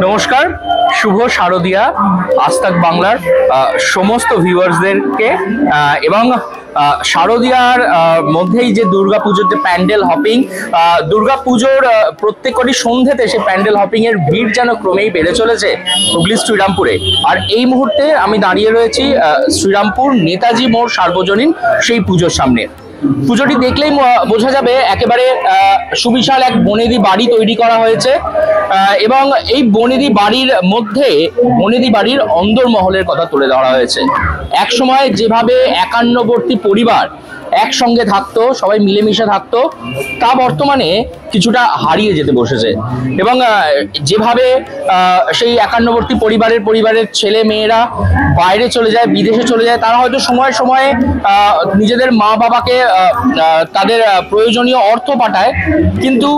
নমস্কার, শুভ শারদিয়া আজ তাক বাংলার সমস্ত ভিউয়ার্সদেরকে এবং শারদিয়ার মধ্যেই যে দুর্গাপুজোর যে প্যান্ডেল হপিং, দুর্গাপুজোর প্রত্যেকটি সন্ধ্যেতে সেই প্যান্ডেল হপিং এর ভিড় যেন ক্রমেই বেড়ে চলেছে হুগলি শ্রীরামপুরে। আর এই মুহূর্তে আমি দাঁড়িয়ে রয়েছি শ্রীরামপুর নেতাজি মোড় সার্বজনীন সেই পুজোর সামনে। পুজোটি দেখলেই বোঝা যাবে একেবারে সুবিশাল এক বনেদি বাড়ি তৈরি করা হয়েছে এবং এই বনেদি বাড়ির মধ্যে বনেদি বাড়ির অন্দরমহলের কথা তুলে ধরা হয়েছে। এক সময় যেভাবে একান্নবর্তী পরিবার একসঙ্গে থাকতো, সবাই মিলেমিশে থাকতো, তা বর্তমানে কিছুটা হারিয়ে যেতে বসেছে। এবং যেভাবে সেই একান্নবর্তী পরিবারের ছেলে মেয়েরা বাইরে চলে যায়, বিদেশে চলে যায়, তারা হয়তো সময়ে সময়ে নিজেদের মা বাবাকে তাদের প্রয়োজনীয় অর্থ পাঠায়, কিন্তু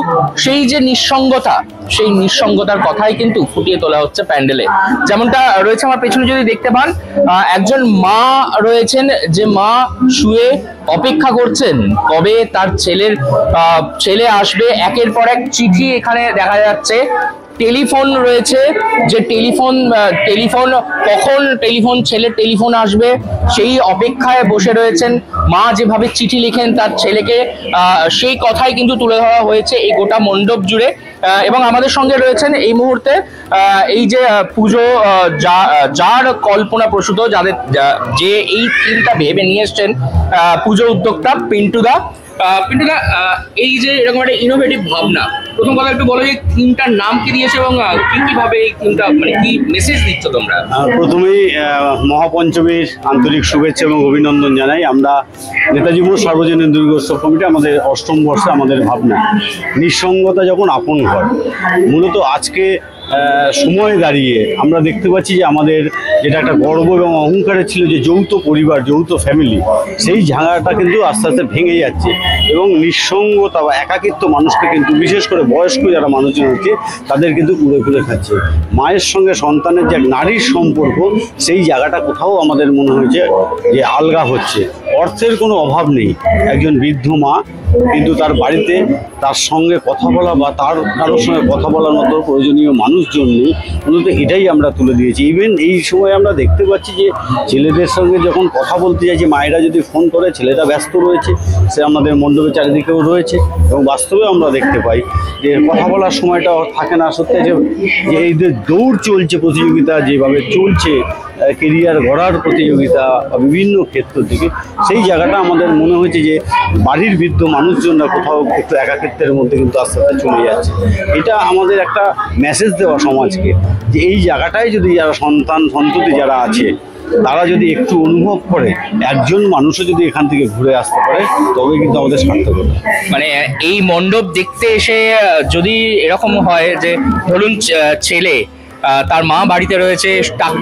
সেই যে নিঃসঙ্গতা, সেই নিঃসঙ্গতার কথাই কিন্তু ফুটিয়ে তোলা হচ্ছে প্যান্ডেলে। যেমনটা রয়েছে আমার পেছনে যদি দেখতে পান, একজন মা রয়েছেন, যে মা শুয়ে অপেক্ষা করছেন কবে তার ছেলে আসবে। একের পর এক চিঠি এখানে দেখা যাচ্ছে, টেলিফোন রয়েছে, যে টেলিফোন কখন ছেলের টেলিফোন আসবে সেই অপেক্ষায় বসে রয়েছেন। মা যেভাবে চিঠি লিখেন তার ছেলেকে, সেই কথাই কিন্তু তুলে ধরা হয়েছে এই গোটা মণ্ডপ জুড়ে। এবং আমাদের সঙ্গে রয়েছেন এই মুহূর্তে এই যে পুজো যার কল্পনা প্রসূত, যে এই থিমটা ভেবে নিয়ে এসছেন পুজো উদ্যোক্তা পিন্টুদা। এই যে এরকম একটা ইনোভেটিভ ভাবনা, প্রথম কথা একটু বলো যে থিমটার নাম কি দিয়েছে এবং কিভাবে এই থিমটা, মানে কি মেসেজ দিচ্ছ তোমরা? প্রথমেই মহাপঞ্চমীর আন্তরিক শুভেচ্ছা এবং অভিনন্দন জানাই। আমরা নেতাজি মোড় সার্বজনীন দুর্গোৎসব কমিটি আমাদের ৮ম বর্ষে আমাদের ভাবনা নিঃসঙ্গতা যখন আপন ঘর। মূলত আজকে সময়ে দাঁড়িয়ে আমরা দেখতে পাচ্ছি যে আমাদের যেটা একটা গর্ব এবং অহংকারের ছিল, যে যৌথ পরিবার, যৌথ ফ্যামিলি, সেই ঝাঙাটা কিন্তু আস্তে আস্তে ভেঙে যাচ্ছে এবং নিঃসঙ্গতা বা একাকিত্ব মানুষকে কিন্তু, বিশেষ করে বয়স্ক যারা মানুষজন হচ্ছে, তাদের কিন্তু কুড়ে খাচ্ছে। মায়ের সঙ্গে সন্তানের যে নারীর সম্পর্ক, সেই জায়গাটা কোথাও আমাদের মনে হয়েছে যে আলগা হচ্ছে। অর্থের কোনো অভাব নেই, একজন বৃদ্ধ মা কিন্তু তার বাড়িতে তার সঙ্গে কথা বলা বা তার কারোর সঙ্গে কথা বলার মতো প্রয়োজনীয় মানুষজন নেই। মূলত এটাই আমরা তুলে দিয়েছি। ইভেন এই সময় আমরা দেখতে পাচ্ছি যে ছেলেদের সঙ্গে যখন কথা বলতে যাচ্ছি, মায়েরা যদি ফোন করে, ছেলেটা ব্যস্ত রয়েছে, সে আমাদের মণ্ডপের চারিদিকেও রয়েছে এবং বাস্তবে আমরা দেখতে পাই যে কথা বলার সময়টা থাকে না। সত্যি যে এই যে দৌড় চলছে, প্রতিযোগিতা যেভাবে চলছে, কেরিয়ার গড়ার প্রতিযোগিতা বিভিন্ন ক্ষেত্র থেকে, সেই জায়গাটা আমাদের মনে হয়েছে যে বাড়ির বৃদ্ধ মানুষজনরা কোথাও একটু একাকিত্বের মধ্যে কিন্তু আস্তে আস্তে চলে যাচ্ছে। এটা আমাদের একটা মেসেজ দেওয়া সমাজকে, যে এই জায়গাটায় যদি যারা সন্ততি যারা আছে, তারা যদি একটু অনুভব করে, একজন মানুষও যদি এখান থেকে ঘুরে আসতে পারে, তবে কিন্তু আমাদের সার্থকতা। মানে এই মণ্ডপ দেখতে এসে যদি এরকম হয় যে ধরুন ছেলে তার মা বাড়িতে রয়েছে,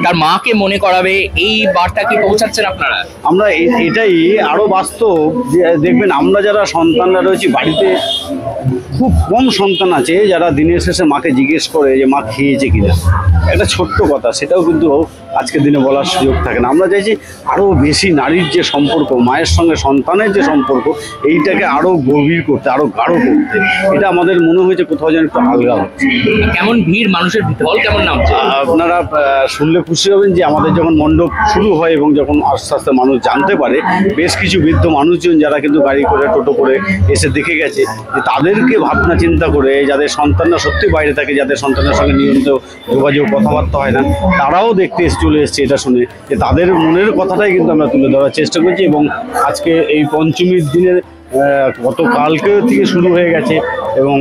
তার মাকে মনে করাবে, এই বার্তা কি পৌঁছাচ্ছেন আপনারা? আমরা এটাই আরো বাস্তব যে দেখবেন, আমরা যারা সন্তানরা রয়েছি বাড়িতে, খুব কম সন্তান আছে যারা দিনের শেষে মাকে জিজ্ঞেস করে যে মা খেয়েছে কিনা। একটা ছোট্ট কথা, সেটাও কিন্তু আজকের দিনে বলার সুযোগ থাকে না। আমরা চাইছি আরও বেশি নারীর যে সম্পর্ক, মায়ের সঙ্গে সন্তানের যে সম্পর্ক, এইটাকে আরও গভীর করতে, আরও গাঢ় করতে। এটা আমাদের মনে হয়েছে কোথাও যেন একটু আলগা হচ্ছে। কেমন ভিড়, মানুষের ঢল কেমন নামছে? আপনারা শুনলে খুশি হবেন যে আমাদের যখন মণ্ডপ শুরু হয় এবং যখন আস্তে আস্তে মানুষ জানতে পারে, বেশ কিছু বৃদ্ধ মানুষজন যারা কিন্তু গাড়ি করে, টোটো করে এসে দেখে গেছে, যে তাদেরকে ভাবনা চিন্তা করে, যাদের সন্তানরা সত্যি বাইরে থাকে, যাদের সন্তানের সঙ্গে নিয়মিত যোগাযোগ কথাবার্তা হয় না, তারাও দেখতে চলে এসছে। এটা শুনে যে তাদের মনের কথাটাই কিন্তু আমরা তুলে ধরার চেষ্টা করছি। এবং আজকে এই পঞ্চমীর দিনের গতকালকে থেকে শুরু হয়ে গেছে এবং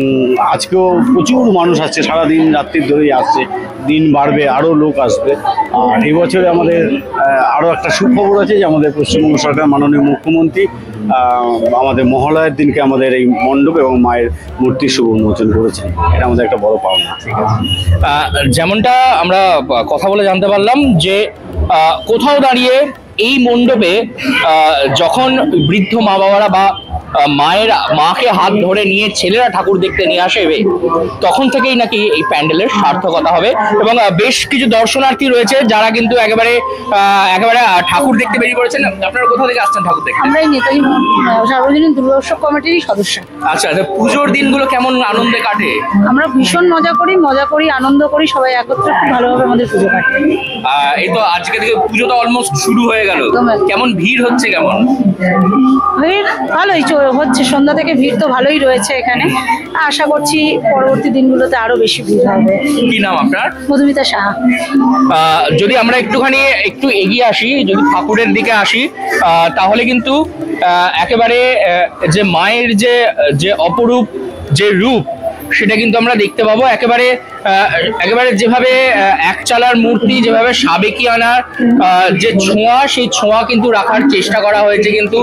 আজকেও প্রচুর মানুষ আসছে, সারাদিন রাত্রির ধরেই আসছে, দিন বাড়বে, আরও লোক আসবে। আর এবছরে আমাদের আরও একটা সুখবর আছে যে আমাদের পশ্চিমবঙ্গ সরকার মাননীয় মুখ্যমন্ত্রী আমাদের মহালয়ার দিনকে আমাদের এই মণ্ডপ এবং মায়ের মূর্তির শুভ উন্মোচন করেছেন। এটা আমাদের একটা বড় পাওনা। ঠিক আছে, যেমনটা আমরা কথা বলে জানতে পারলাম যে কোথাও দাঁড়িয়ে এই মণ্ডপে যখন বৃদ্ধ মা বাবারা বা মাকে হাত ধরে নিয়ে ছেলেরা ঠাকুর দেখতে নিয়ে আসবে, তখন থেকেই নাকি এই প্যান্ডেলের সার্থকতা হবে। এবং বেশ কিছু দর্শনার্থী রয়েছে যারা কিন্তু একেবারে ঠাকুর দেখতে বেরিয়ে পড়েছেন। আপনারা কোথা থেকে আসছেন ঠাকুর দেখতে? আমরা এই নেতাজি সার্বজনীন দুর্গোৎসব কমিটির সদস্য। আচ্ছা, পুজোর দিনগুলো কেমন আনন্দে কাটে? আমরা ভীষণ মজা করি, আনন্দ করি, সবাই একত্রে খুব ভালোভাবে আমাদের পুজো কাটে। এই তো আজকে থেকে পুজো তো অলমোস্ট শুরু হয়ে গেল, একদম। কেমন ভিড় হচ্ছে? কেমন ভিড়? ভালোই হচ্ছে, সন্ধ্যা থেকে ভিড় তো ভালোই রয়েছে এখানে। আশা করছি পরবর্তী দিনগুলোতে আরো বেশি ভিড় হবে। কি নাম আপনার? মধুমিতা সাহা। যদি আমরা একটু এগিয়ে আসি, যদি ঠাকুরের দিকে আসি, তাহলে কিন্তু একেবারে যে মায়ের যে অপরূপ যে রূপ, সেটা কিন্তু আমরা দেখতে পাবো। একেবারে যেভাবে একচালার মূর্তি, যেভাবে সাবেকিয়ানার যে ছোঁয়া, সেই ছোঁয়া কিন্তু রাখার চেষ্টা করা হয়েছে কিন্তু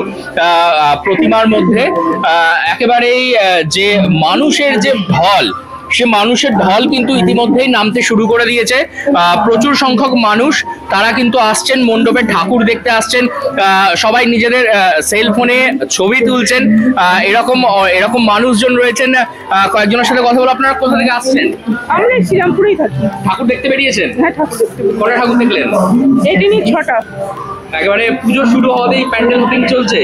প্রতিমার মধ্যে। একেবারেই যে মানুষের যে ঢল, সে মানুষের ঢল কিন্তু ইতিমধ্যেই নামতে শুরু করে দিয়েছে। প্রচুর সংখ্যক মানুষ তারা কিন্তু আসছেন মণ্ডপে, ঠাকুর দেখতে আসছেন। সবাই নিজেদের সেলফোনে ছবি তুলছেন। এরকম মানুষজন রয়েছেন। কয়েকজনের সাথে কথা বলে। আপনারা কোথা থেকে আসছেন? আমরা শ্রীরামপুরেই থাকি। ঠাকুর দেখতে বেরিয়েছেন? হ্যাঁ, ঠাকুর দেখতে পেরেছি। কটা ঠাকুর দেখলেন? এই দিনই 6টা একেবারে পুজো শুরু হওয়াতেই প্যান্ডেল হপিং চলছে।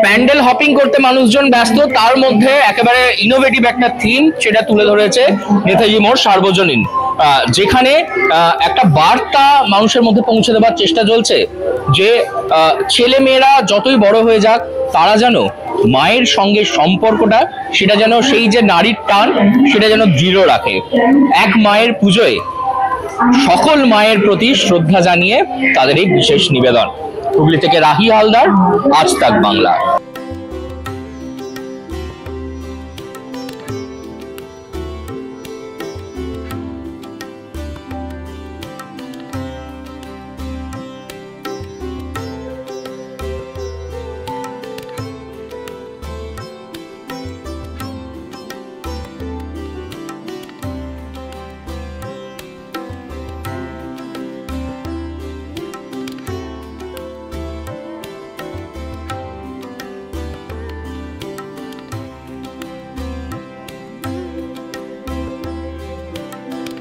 প্যান্ডেল হপিং করতে মানুষজন ব্যস্ত, তার মধ্যে একেবারে ইনোভেটিভ একটা থিম সেটা তুলে ধরেছে নেতাজি মোড় সার্বজনীন, যেখানে একটা বার্তা মানুষের মধ্যে পৌঁছে দেওয়ার চেষ্টা চলছে যে ছেলে মেয়েরা যতই বড় হয়ে যাক, তারা যেন মায়ের সঙ্গে সম্পর্কটা, সেটা যেন সেই যে নারীর টান, সেটা যেন দৃঢ় রাখে। এক মায়ের পুজোয় সকল মায়ের প্রতি শ্রদ্ধা জানিয়ে তাদের এই বিশেষ নিবেদন। হুগলি থেকে রাহি হালদার, আজ তাক বাংলা।